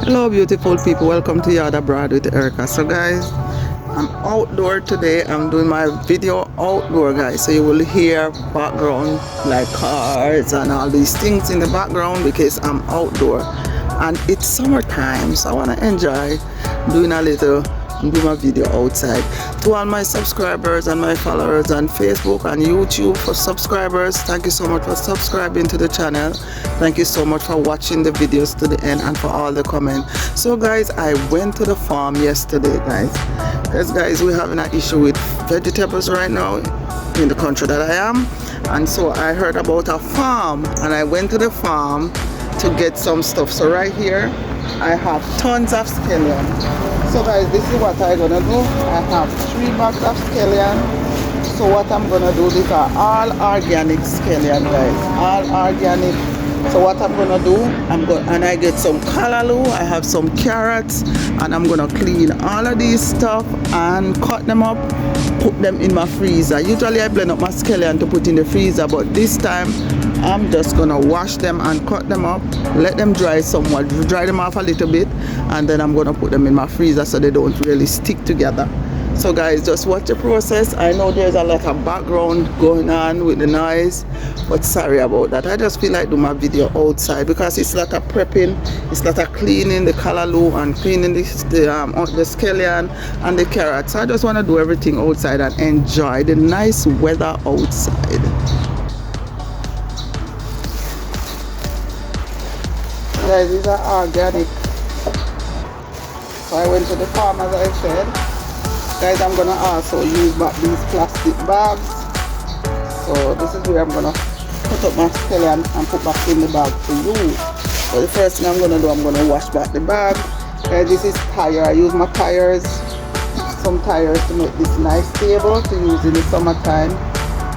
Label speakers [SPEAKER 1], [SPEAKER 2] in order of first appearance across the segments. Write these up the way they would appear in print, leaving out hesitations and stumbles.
[SPEAKER 1] Hello beautiful people, welcome to Yard Abroad with Erica. So guys, I'm outdoor today. I'm doing my video outdoor guys, so you will hear background like cars and all these things in the background because I'm outdoor and it's summertime, so I want to enjoy doing a little do my video outside. To all my subscribers and my followers on Facebook and YouTube, for subscribers, thank you so much for subscribing to the channel. Thank you so much for watching the videos to the end and for all the comments. So guys, I went to the farm yesterday guys, because guys, we're having an issue with vegetables right now in the country that I am, and so I heard about a farm and I went to the farm to get some stuff. So right here I have tons of scallions. So guys, this is what I'm gonna do. I have 3 bags of scallion. So what I'm gonna do, these are all organic scallion guys, all organic. So what I'm gonna do, and I get some callaloo, I have some carrots, and I'm gonna clean all of these stuff and cut them up, put them in my freezer. Usually I blend up my scallion to put in the freezer, but this time I'm just gonna wash them and cut them up, let them dry somewhat, dry them off a little bit, and then I'm gonna put them in my freezer so they don't really stick together. So guys, just watch the process. I know there's a lot of background going on with the noise, but sorry about that. I just feel like do my video outside because it's a lot of prepping, it's a lot of cleaning the callaloo and cleaning the scallion and the carrots. So I just want to do everything outside and enjoy the nice weather outside. Guys, these are organic. So I went to the farm as I said. Guys, I'm gonna also use back these plastic bags. So this is where I'm gonna put up my scallion and put back in the bag to use. So the first thing I'm gonna do, I'm gonna wash back the bag. Guys, this is tire. I use my tires, some tires to make this nice table to use in the summertime.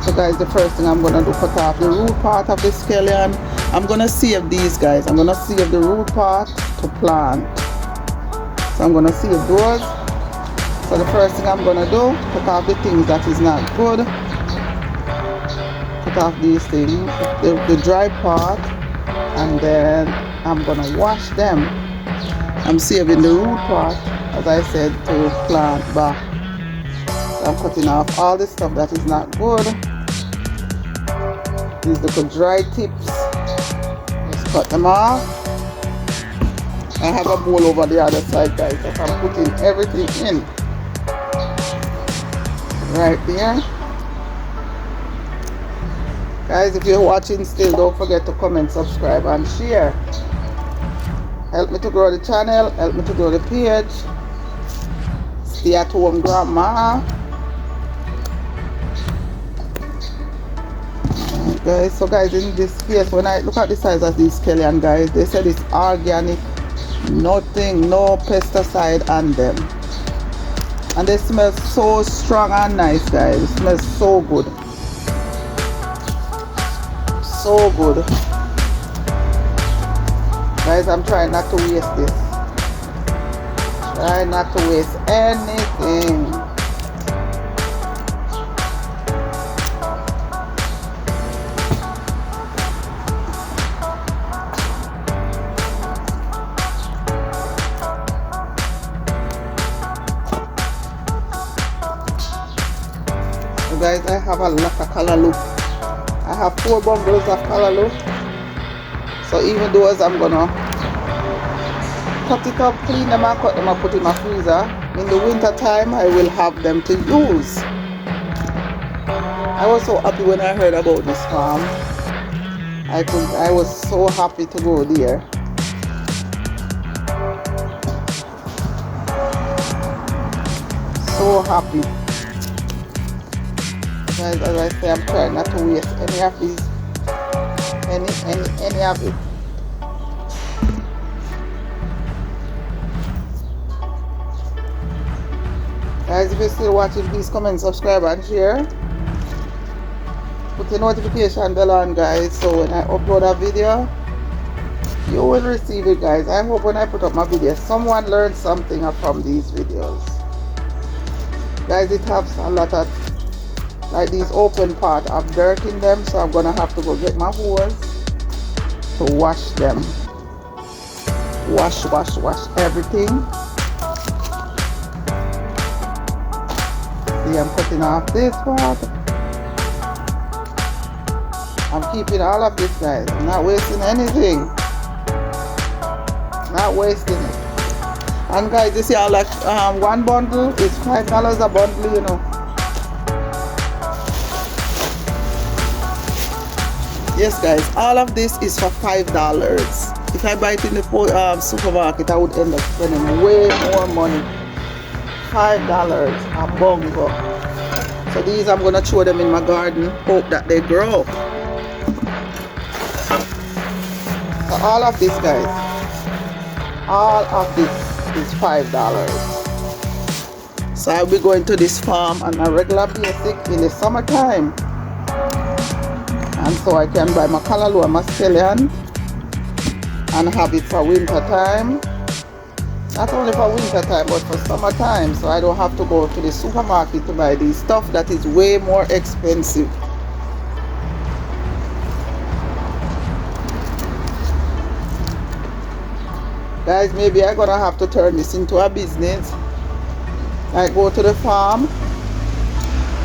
[SPEAKER 1] So guys, the first thing I'm gonna do, cut off the root part of the scallion. I'm gonna save these guys. I'm gonna save the root part to plant. So I'm gonna save those. So the first thing I'm gonna do, cut off the things that is not good. Cut off these things, the dry part, and then I'm gonna wash them. I'm saving the root part, as I said, to plant back. So I'm cutting off all the stuff that is not good. These little dry tips, just cut them off. I have a bowl over the other side guys, so I'm putting everything in. Right there. Guys, if you're watching still, don't forget to comment, subscribe and share. Help me to grow the channel, help me to grow the page. Stay at home grandma. Guys, so guys, in this case, when I look at the size of these scallion guys, they said it's organic, nothing, no pesticide on them. And they smell so strong and nice guys. It smells so good. So good. Guys, I'm trying not to waste this. Try not to waste anything. Guys, I have a lot of callaloo. I have 4 bundles of callaloo. So even those I'm gonna cut it up, clean them and cut them and put in my freezer. In the winter time I will have them to use. I was so happy when I heard about this farm. I was so happy to go there. So happy. Guys, as I say, I'm trying not to waste any of these, any of it. Guys, if you're still watching, please comment, subscribe and share. Put the notification bell on guys, so when I upload a video, you will receive it guys. I hope when I put up my video, someone learns something from these videos. Guys, it has a lot of like these open part have dirt in them, so I'm gonna have to go get my hose to wash them. wash everything. See, I'm cutting off this part. I'm keeping all of this, guys. I'm not wasting anything. Not wasting it. And guys, you see how like one bundle is $5 a bundle, you know. Yes guys, all of this is for $5. If I buy it in the supermarket, I would end up spending way more money. $5 a bungo. So these I'm gonna throw them in my garden, hope that they grow. So all of this, guys, all of this is $5. So I'll be going to this farm on a regular basis in the summertime, and so I can buy my Callaloo and my Scallions and have it for winter time. Not only for winter time, but for summertime, so I don't have to go to the supermarket to buy this stuff that is way more expensive. Guys, maybe I'm gonna have to turn this into a business. Like go to the farm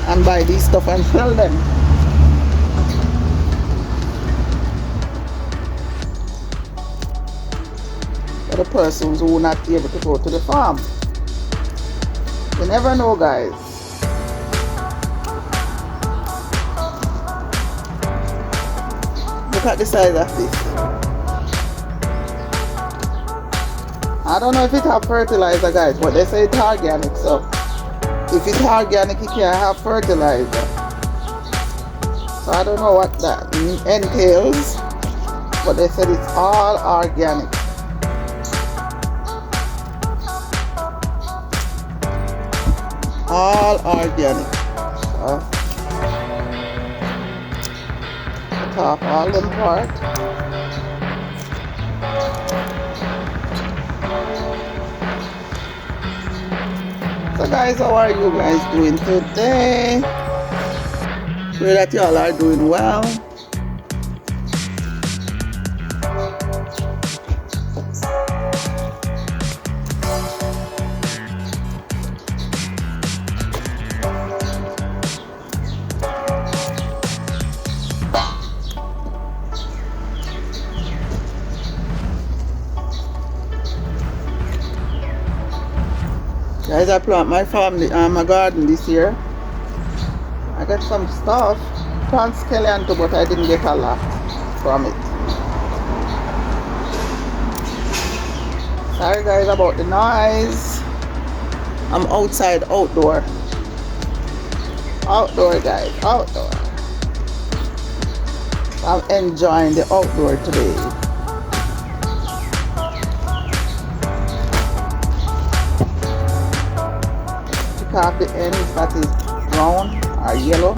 [SPEAKER 1] and buy this stuff and sell them. For the persons who are not able to go to the farm. You never know, guys. Look at the size of this. I don't know if it have fertilizer, guys, but they say it's organic, so if it's organic it can't have fertilizer. So I don't know what that entails, but they said it's all organic. All organic. So cut off all them parts. So guys, how are you guys doing today? Pray that y'all are doing well. Guys, I plant my my garden this year. I got some stuff, plant Scallion too, but I didn't get a lot from it. Sorry guys about the noise. I'm outside, outdoor. Outdoor guys, outdoor. I'm enjoying the outdoor today. Off the ends that is brown or yellow.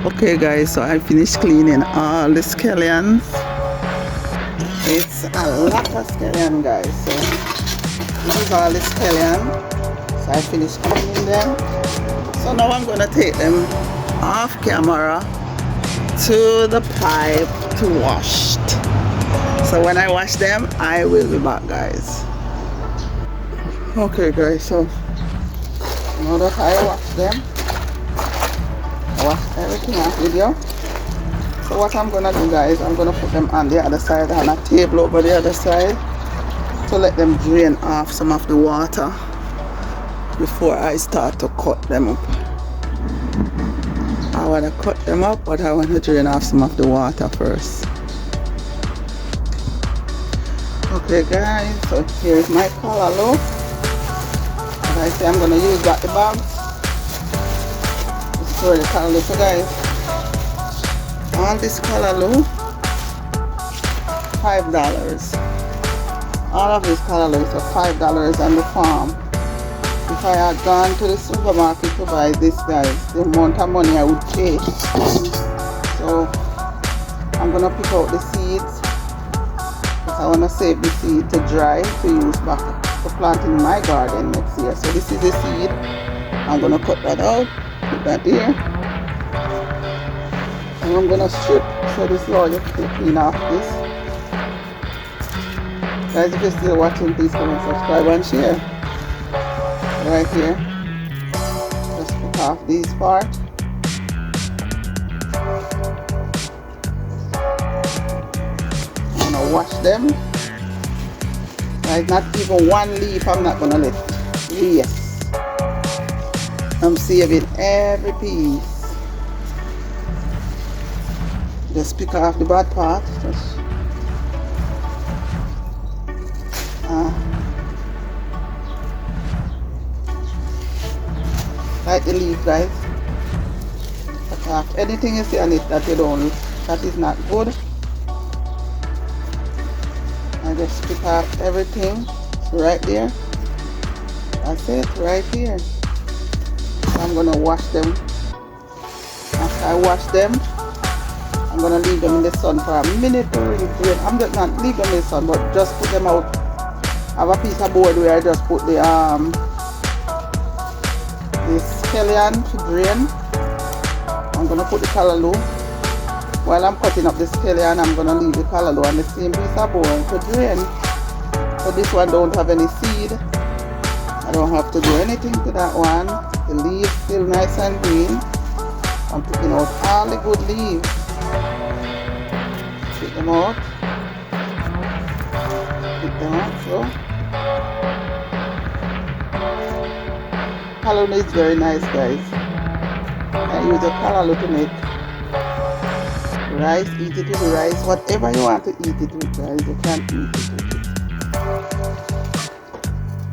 [SPEAKER 1] Okay guys, so I finished cleaning all the Scallions. It's a lot of Scallion, guys. So this is all the Scallion. So I finished cleaning them. So now I'm gonna take them off camera to the pipe to wash. So when I wash them, I will be back, guys. Okay guys, so now that I wash them, wash everything off with you. So what I'm gonna do, guys, I'm gonna put them on the other side on a table over the other side to let them drain off some of the water before I start to cut them up. I want to cut them up, but I want to drain off some of the water first. Okay guys, so here's my Callaloo. As I say, I'm gonna use the bags. For the Callaloo. So guys, all this Callaloo $5. All of this callaloo is for $5 on the farm. If I had gone to the supermarket to buy this, guys, the amount of money I would pay. So I'm gonna pick out the seeds because I wanna save the seed to dry to use back to plant in my garden next year. So this is the seed. I'm gonna cut that out, put that here, and I'm gonna strip. So this is all you have to clean off this. Guys, if you're still watching, please comment, subscribe, and share. Right here, just pick off these parts. I'm gonna wash them. Guys, not even one leaf I'm not gonna let waste. I'm saving every piece. Just pick off the bad part. Like the leaf, guys. Cut off anything you see on it that that is not good. I just pick off everything right there. That's it, right here. So I'm gonna wash them. After I wash them, I'm gonna leave them in the sun for a minute to really drain. I'm just not leave them in the sun, but just put them out. I have a piece of board where I just put the scallion to drain. I'm gonna put the callaloo. While I'm cutting up the scallion, I'm gonna leave the callaloo on the same piece of board to drain. So this one don't have any seed. I don't have to do anything to that one. The leaves still nice and green. I'm picking out all the good leaves. Pick them out. Pick them out. So callaloo is very nice, guys. I use a callaloo to make rice, eat it with rice, whatever you want to eat it with, guys, you can eat it with it.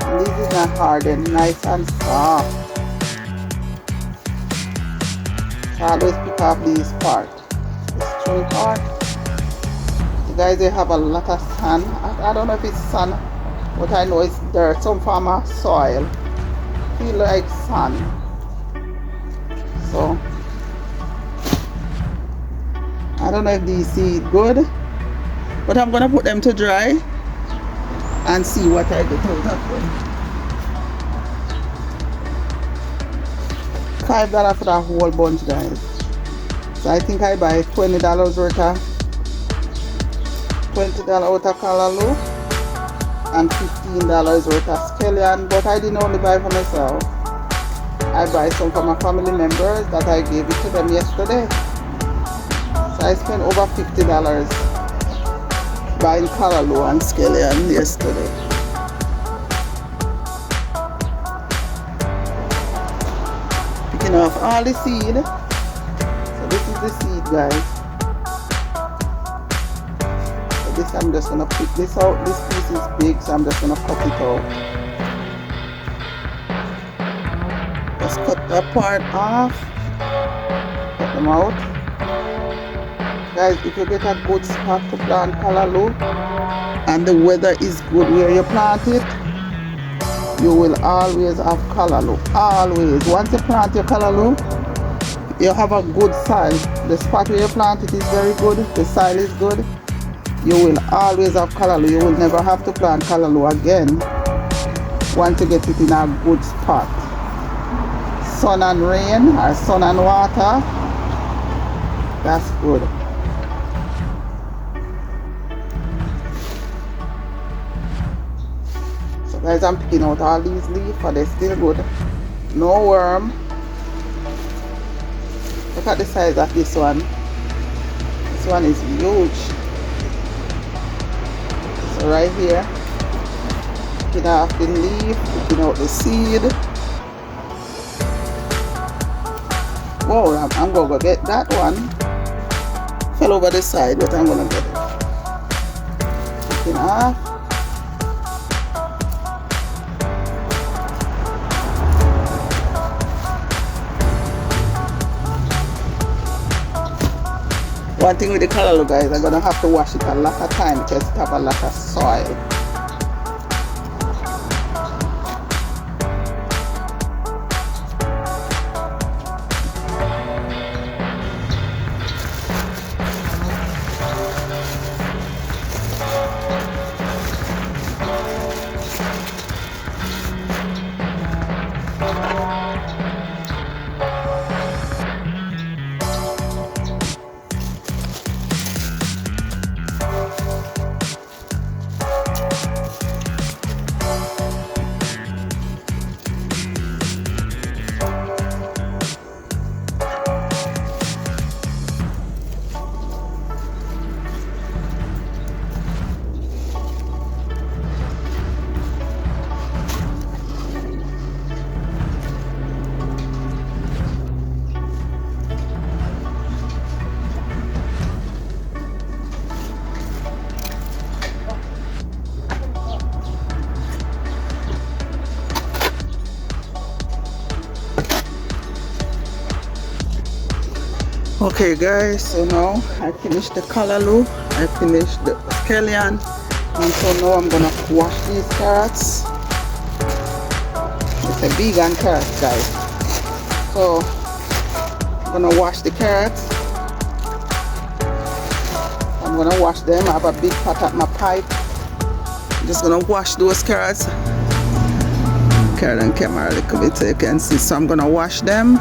[SPEAKER 1] And this is not hard and nice and soft. So I always pick off these parts. The string part. You guys, they have a lot of sand. I don't know if it's sand, but I know it's dirt, some form of soil. Feel like sand. So I don't know if these seed good, but I'm gonna put them to dry and see what I get out of them. $5 for that whole bunch, guys. So I think I buy $20 worth of callaloo and $15 worth of scallion, but I didn't only buy for myself. I buy some for my family members that I gave it to them yesterday. So I spent over $50 buying callaloo and scallion yesterday. Picking off all the seed. So this is the seed, guys. This I'm just gonna pick this out. This piece is big, so I'm just gonna cut it out. Just cut that part off. Cut them out. Guys, if you get a good spot to plant callaloo and the weather is good where you plant it, you will always have callaloo. Always. Once you plant your callaloo, you have a good soil. The spot where you plant it is very good. The soil is good. You will always have callaloo. You will never have to plant callaloo again once you get it in a good spot. Sun and rain or sun and water, that's good. So guys, I'm picking out all these leaves, but they're still good. No worm. Look at the size of this one. This one is huge. So right here, picking off the leaf, picking out the seed. Whoa, I'm gonna go get that one. Fell over the side, but I'm gonna get it. Picking off. One thing with the callaloo, guys, I'm gonna have to wash it a lot of time because it have a lot of soil. Okay guys, so now I finished the callaloo, I finished the scallion, and so now I'm gonna wash these carrots. It's a vegan carrot guys. So I'm gonna wash the carrots. I'm gonna wash them. I have a big pot at my pipe. I'm just gonna wash those carrots. Carrot and camera a little bit so you can see. So I'm gonna wash them.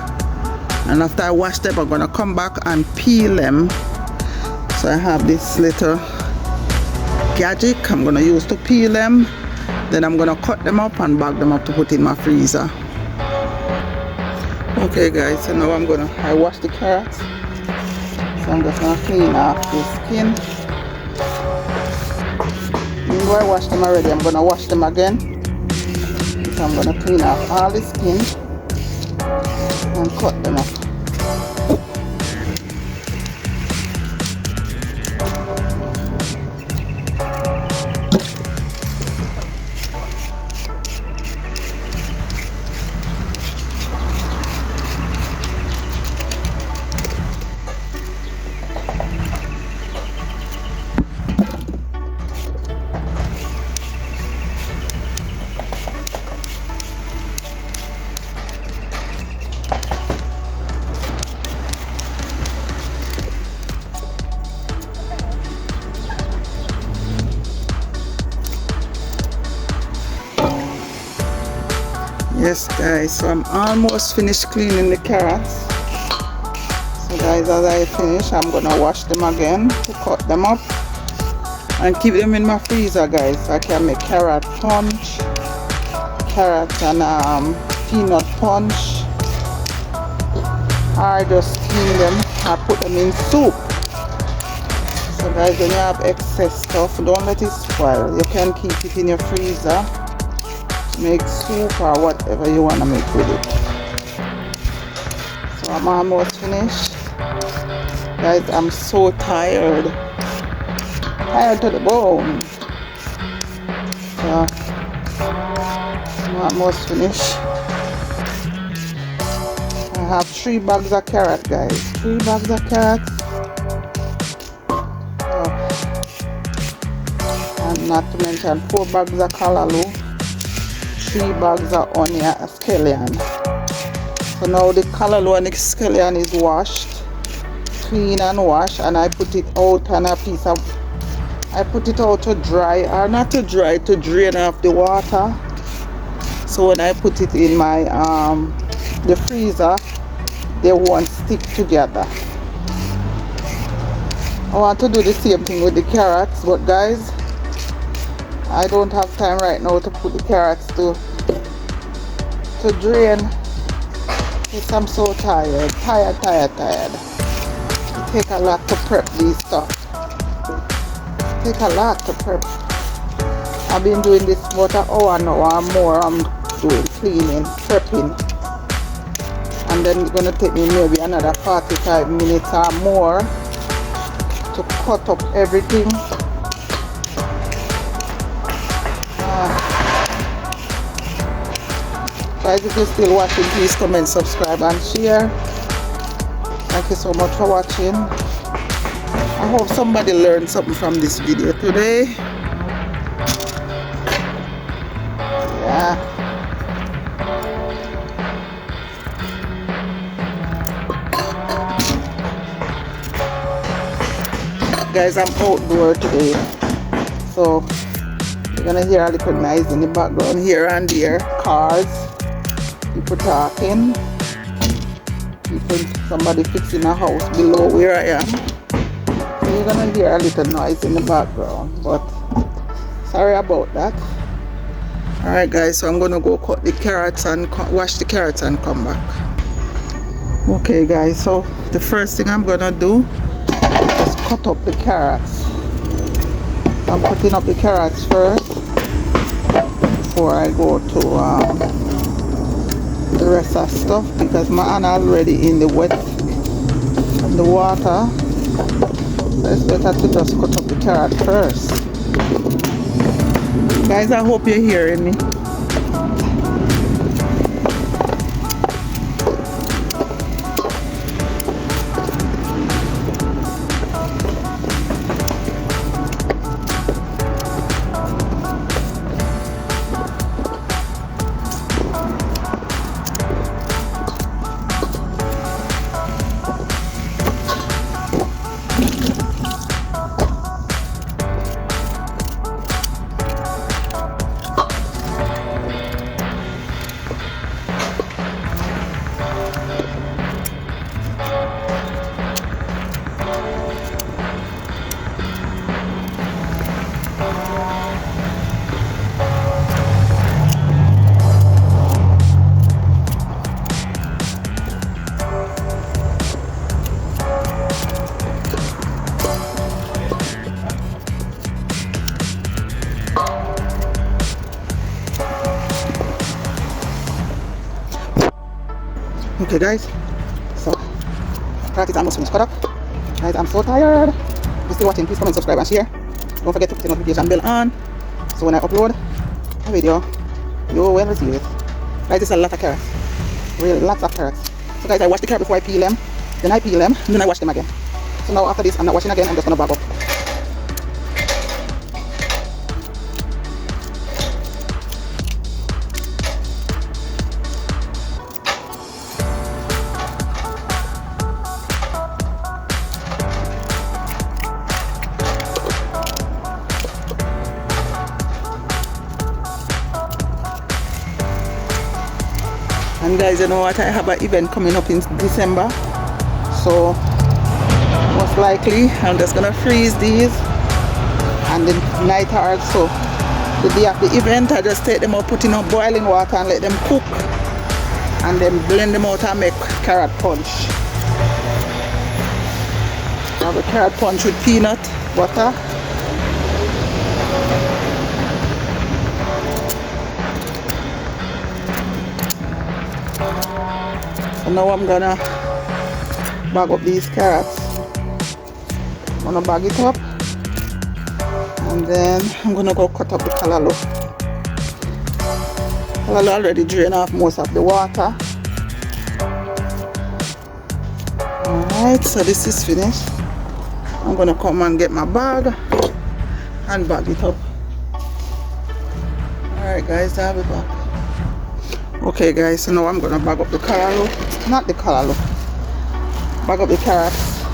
[SPEAKER 1] And after I wash them, I'm gonna come back and peel them. So I have this little gadget I'm gonna use to peel them. Then I'm gonna cut them up and bag them up to put in my freezer. Okay guys, so now I wash the carrots. So I'm just gonna clean off the skin. Even though I washed them already, I'm gonna wash them again. So I'm gonna clean off all the skin and cut them up. Yes guys, so I'm almost finished cleaning the carrots. So guys, as I finish, I'm gonna wash them again to cut them up and keep them in my freezer guys, so I can make carrot punch, carrot and peanut punch, or just steam them or put them in soup. So guys, when you have excess stuff, don't let it spoil. You can keep it in your freezer, make soup or whatever you want to make with it. So I'm almost finished guys. I'm so tired to the bone. So I'm almost finished. I have 3 bags of carrot guys, 3 bags of carrots. And not to mention 4 bags of callaloo, 3 bags of onion scallion. So now the callaloo and the scallion is washed, clean and washed, and I put it out on a piece of, I put it out to dry, or not to dry, to drain off the water. So when I put it in my the freezer, they won't stick together. I want to do the same thing with the carrots, but guys, I don't have time right now to put the carrots to drain. Yes, I'm so tired. It takes a lot to prep these stuff. It takes a lot to prep. I've been doing this about an hour now or more. I'm doing cleaning, prepping. And then it's going to take me maybe another 45 minutes or more to cut up everything. Guys, if you're still watching, please comment, subscribe and share. Thank you so much for watching. I hope somebody learned something from this video today. Yeah. Guys, I'm outdoor today, so you're gonna hear a little noise in the background here and there. Cars, people talking, somebody fixing a house below where I am. So you're gonna hear a little noise in the background, but sorry about that. Alright guys, so I'm gonna go cut the carrots and wash the carrots and come back. Okay guys, so the first thing I'm gonna do is cut up the carrots. I'm cutting up the carrots first before I go to the rest of stuff, because my hand already in the water. So it's better to just cut up the carrot first. Guys, I hope you're hearing me. Okay guys, so carrot is almost finished cut up. Guys, I'm so tired. If you're still watching, please comment, subscribe and share. Don't forget to put the notification bell on, so when I upload a video, you will receive it. Guys, it's a lot of carrots. Really, lots of carrots. So guys, I wash the carrot before I peel them. Then I peel them, and then I wash them again. So now after this, I'm not washing again, I'm just gonna bag up. And guys, you know what, I have an event coming up in December, so most likely I'm just gonna freeze these, and the night or so the day of the event I just take them out, put in a boiling water and let them cook, and then blend them out and make carrot punch. I have a carrot punch with peanut butter. So now I'm gonna bag up these carrots. I'm gonna bag it up, and then I'm gonna go cut up the callaloo. Callaloo already drained off most of the water. Alright, so this is finished. I'm gonna come and get my bag and bag it up. Alright guys, I'll be back. Okay guys, so now I'm gonna bag up the callaloo, not the callaloo, bag up the carrots.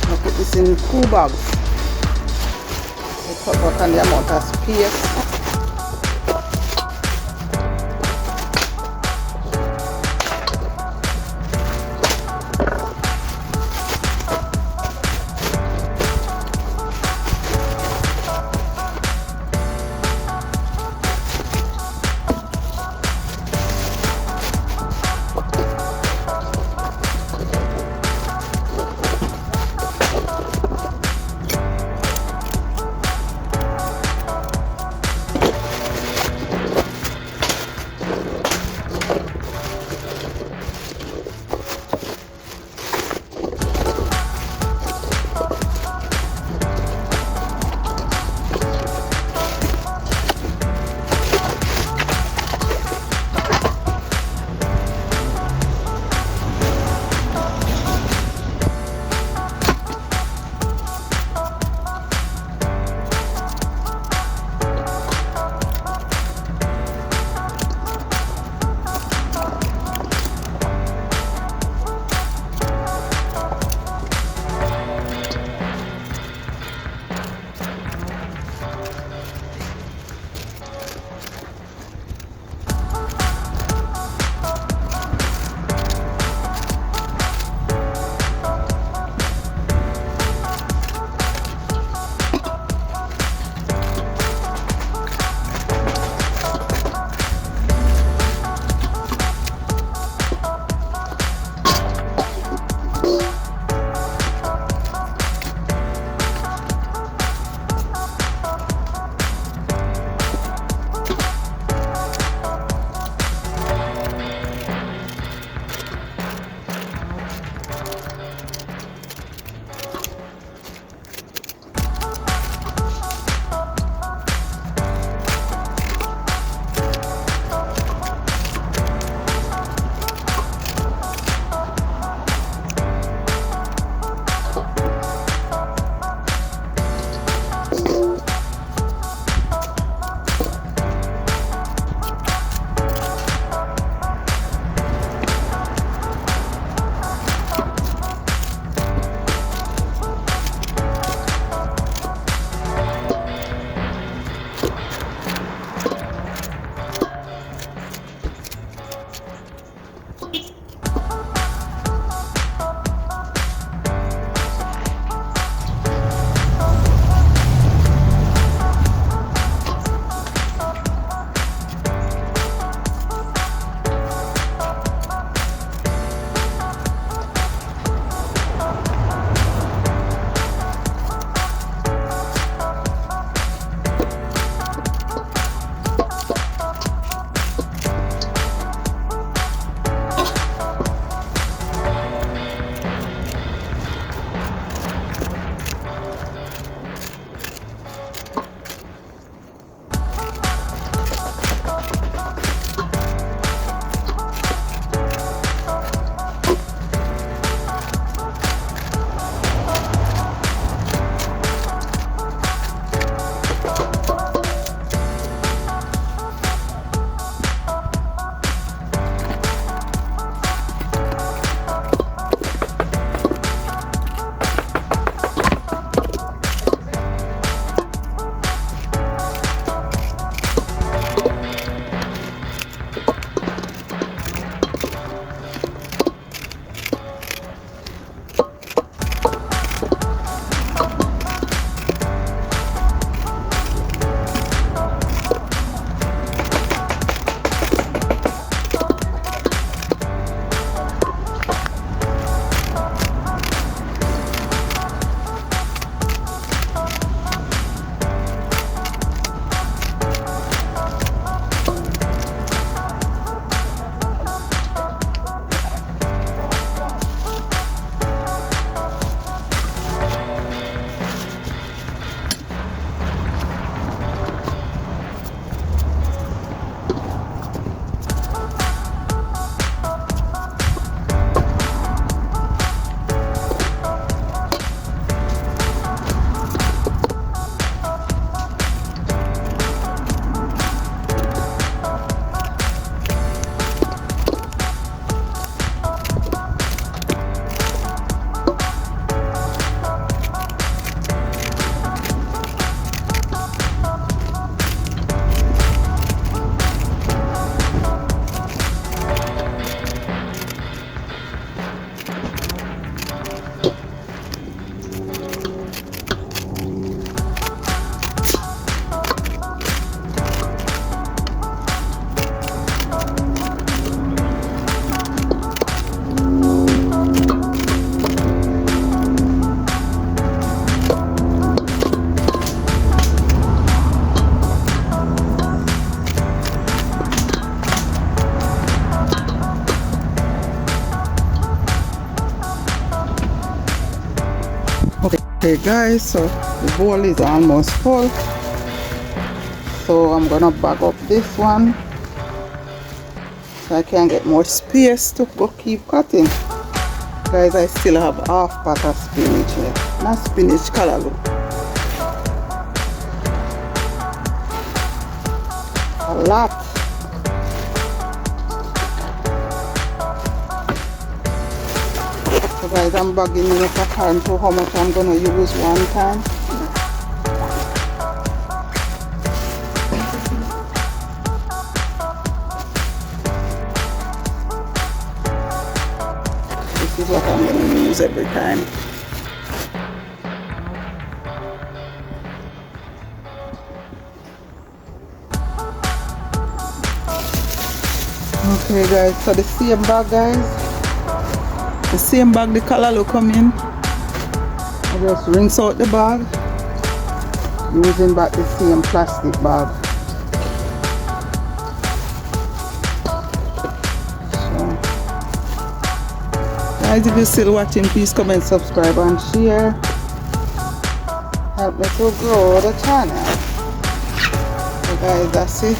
[SPEAKER 1] I'll put this in 2 bags. I cut out on the amount of space. Okay guys, so the bowl is almost full, so I'm gonna bag up this one so I can get more space to go keep cutting. Guys, I still have half pot of spinach here. Not spinach, callaloo. A lot. So guys, I'm bagging in up according to how much I'm gonna use one time. This is what I'm gonna use every time. Okay guys, so the same bag guys. The same bag the callaloo come in. I just rinse out the bag using back the same plastic bag. So, guys, if you're still watching, please comment, subscribe and share. Help me to grow the channel. So guys, that's it.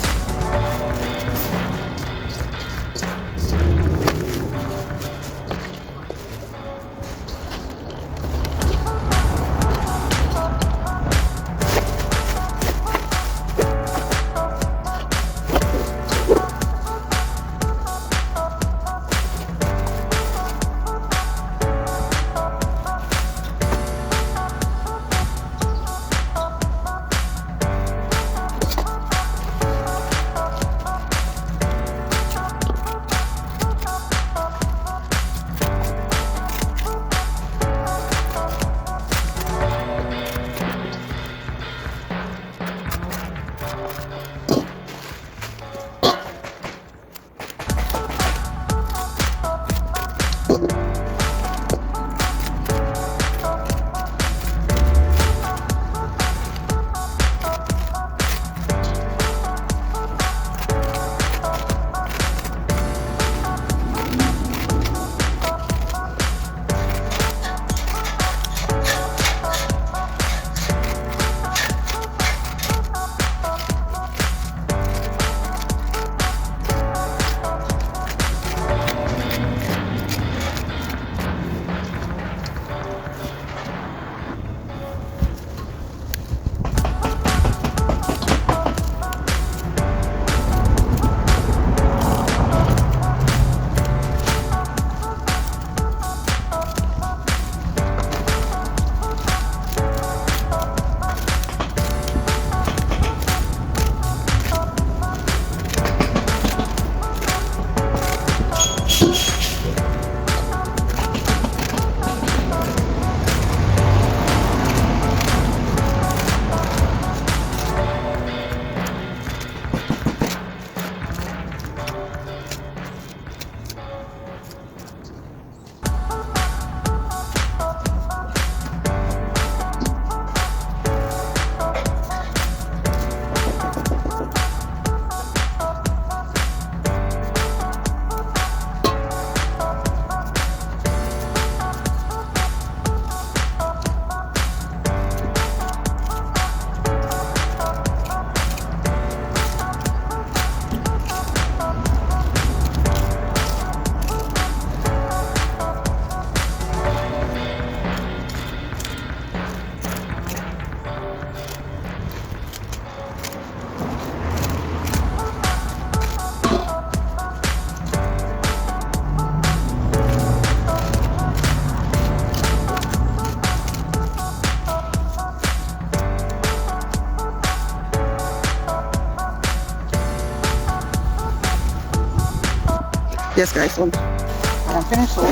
[SPEAKER 1] Yes guys, so I am finished. So I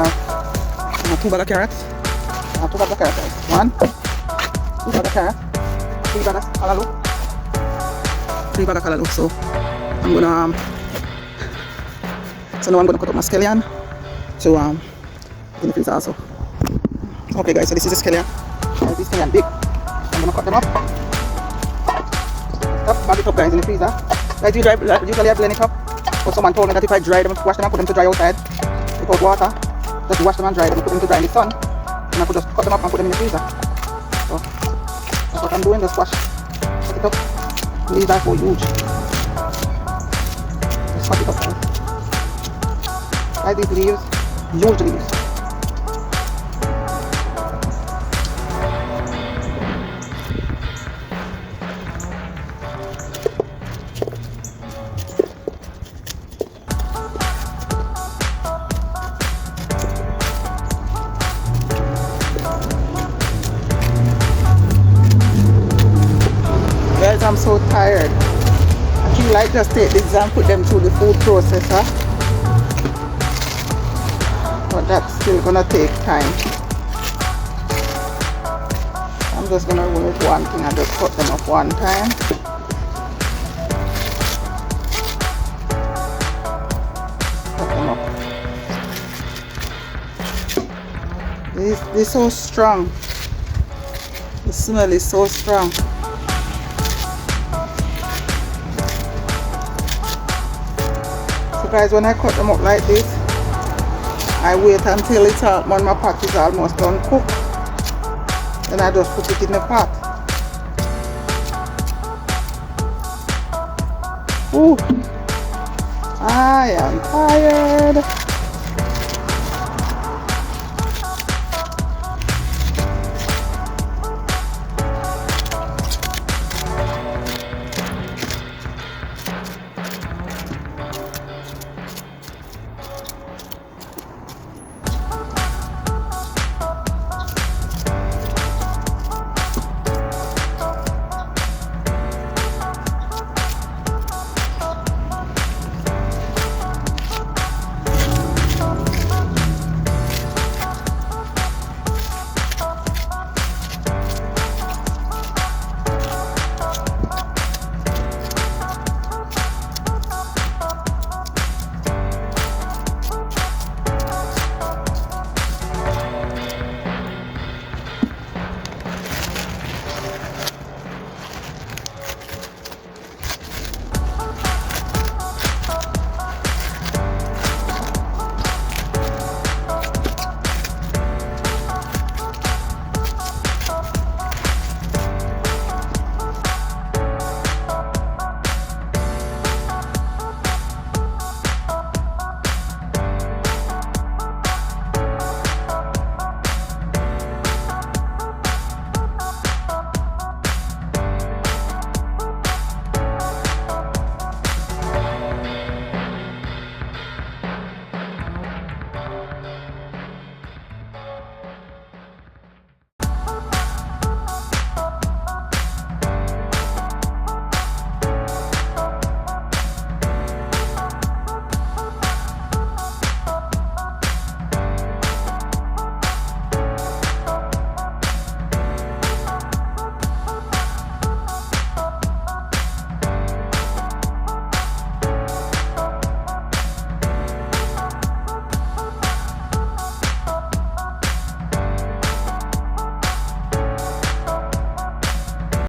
[SPEAKER 1] have 2 bags of carrots. I have 2 bags of carrots guys. 1, 2 bags of carrots, 3 bags of callaloo, 3 bags of callaloo. So I'm gonna so now I'm gonna cut up my scallion to in the freezer also. Okay guys, so this is the scallion. This scallion big. I'm gonna cut them up. Bag it up guys in the freezer. Guys, usually I blend it up. But someone told me that if I dry them, wash them and put them to dry outside without water, just wash them and dry them and put them to dry in the sun, And I could just cut them up and put them in the freezer. So that's what I'm doing, the squash. Cut it up. These are so huge. Just cut it up. Like these leaves, huge leaves. Guys, I'm so tired. I feel like just take these and put them through the food processor. But that's still gonna take time. I'm just gonna go with one thing and just cut them up one time. Cut them up. They're so strong. The smell is so strong. So guys, when I cut them up like this, I wait until it's all, when my pot is almost done cooked. Then I just put it in the pot. Ooh, I am tired.